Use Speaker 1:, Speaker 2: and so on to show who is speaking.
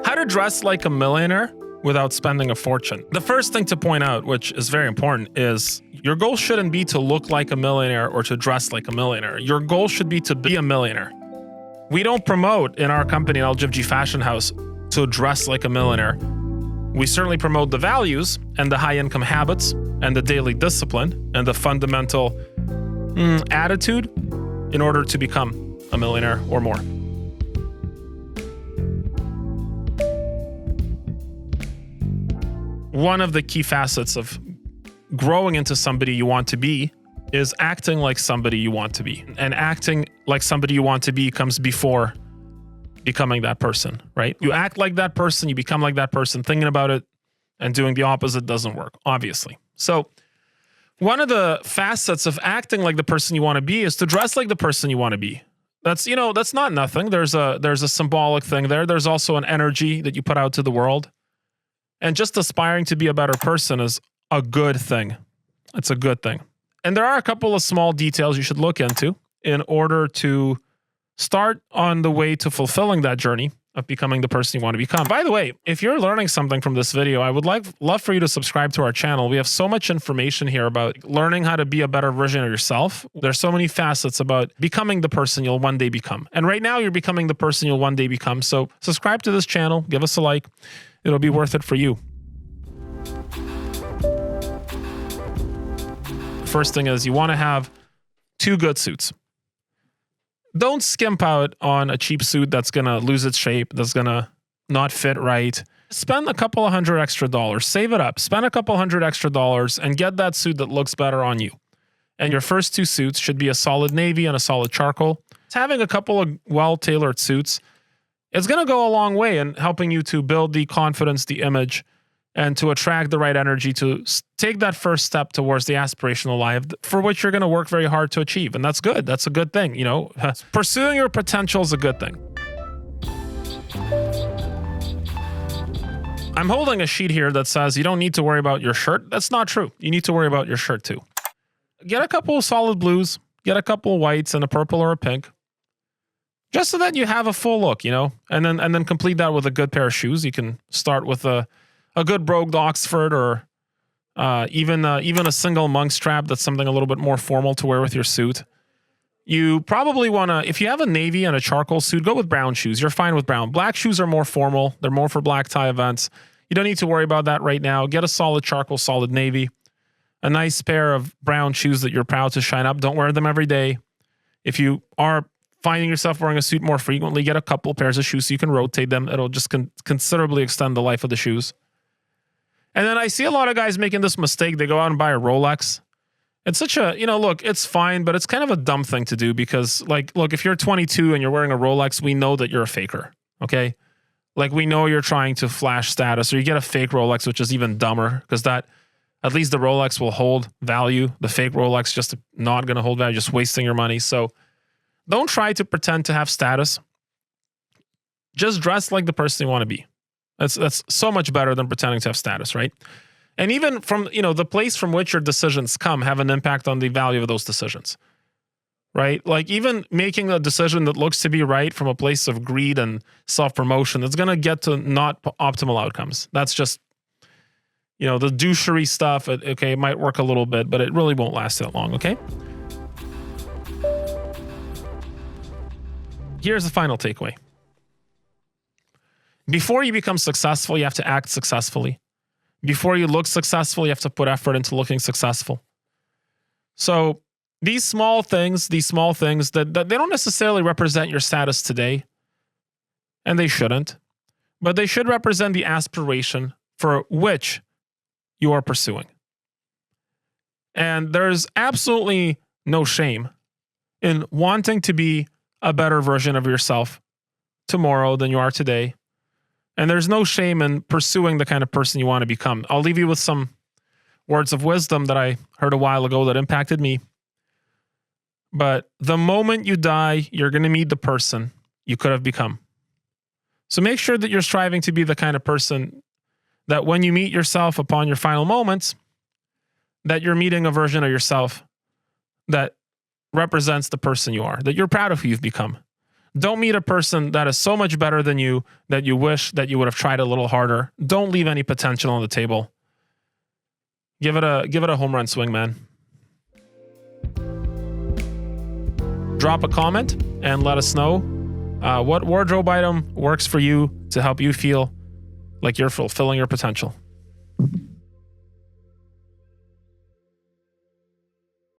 Speaker 1: How to dress like a millionaire without spending a fortune. The first thing to point out, which is very important, is your goal shouldn't be to look like a millionaire or to dress like a millionaire. Your goal should be to be a millionaire. We don't promote in our company, LGFG Fashion House, to dress like a millionaire. We certainly promote the values and the high income habits and the daily discipline and the fundamental attitude in order to become a millionaire or more. One of the key facets of growing into somebody you want to be is acting like somebody you want to be. And acting like somebody you want to be comes before becoming that person, right? You act like that person, you become like that person. Thinking about it and doing the opposite doesn't work, obviously. So one of the facets of acting like the person you want to be is to dress like the person you want to be. That's not nothing. There's a symbolic thing there. There's also an energy that you put out to the world. And just aspiring to be a better person is a good thing. It's a good thing. And there are a couple of small details you should look into in order to start on the way to fulfilling that journey of becoming the person you want to become. By the way, if you're learning something from this video, I would love for you to subscribe to our channel. We have so much information here about learning how to be a better version of yourself. There's so many facets about becoming the person you'll one day become. And right now you're becoming the person you'll one day become. So subscribe to this channel, give us a like. It'll be worth it for you. First thing is you want to have 2 good suits. Don't skimp out on a cheap suit that's going to lose its shape, that's going to not fit right. Spend a couple of $100 extra. Save it up. Spend a couple $100 extra and get that suit that looks better on you. And your first 2 suits should be a solid navy and a solid charcoal. Having a couple of well-tailored suits, it's going to go a long way in helping you to build the confidence, the image, and to attract the right energy to take that first step towards the aspirational life for which you're going to work very hard to achieve. And that's good. That's a good thing. Pursuing your potential is a good thing. I'm holding a sheet here that says you don't need to worry about your shirt. That's not true. You need to worry about your shirt too. Get a couple of solid blues, get a couple of whites and a purple or a pink. Just so that you have a full look, and then complete that with a good pair of shoes. You can start with a good brogued Oxford or even a single monk strap. That's something a little bit more formal to wear with your suit. You probably want to, if you have a navy and a charcoal suit, go with brown shoes. You're fine with brown. Black shoes are more formal. They're more for black tie events. You don't need to worry about that right now. Get a solid charcoal, solid navy. A nice pair of brown shoes that you're proud to shine up. Don't wear them every day. If you are finding yourself wearing a suit more frequently, get a couple pairs of shoes so you can rotate them. It'll just considerably extend the life of the shoes. And then I see a lot of guys making this mistake. They go out and buy a Rolex. It's such a, look, it's fine, but it's kind of a dumb thing to do because, look, if you're 22 and you're wearing a Rolex, we know that you're a faker, okay? We know you're trying to flash status, or you get a fake Rolex, which is even dumber because that, at least the Rolex will hold value. The fake Rolex just not going to hold value, just wasting your money. So don't try to pretend to have status. Just dress like the person you want to be. That's so much better than pretending to have status, right? And even from, the place from which your decisions come have an impact on the value of those decisions, right? Even making a decision that looks to be right from a place of greed and self-promotion, it's going to get to not optimal outcomes. That's just, the douchery stuff. It might work a little bit, but it really won't last that long, okay? Here's the final takeaway. Before you become successful, you have to act successfully. Before you look successful, you have to put effort into looking successful. So these small things that they don't necessarily represent your status today, and they shouldn't, but they should represent the aspiration for which you are pursuing. And there's absolutely no shame in wanting to be a better version of yourself tomorrow than you are today. And there's no shame in pursuing the kind of person you want to become. I'll leave you with some words of wisdom that I heard a while ago that impacted me. But the moment you die, you're going to meet the person you could have become. So make sure that you're striving to be the kind of person that when you meet yourself upon your final moments, that you're meeting a version of yourself that represents the person you are, that you're proud of who you've become. Don't meet a person that is so much better than you that you wish that you would have tried a little harder. Don't leave any potential on the table. Give it a home run swing, man. Drop a comment and let us know what wardrobe item works for you to help you feel like you're fulfilling your potential.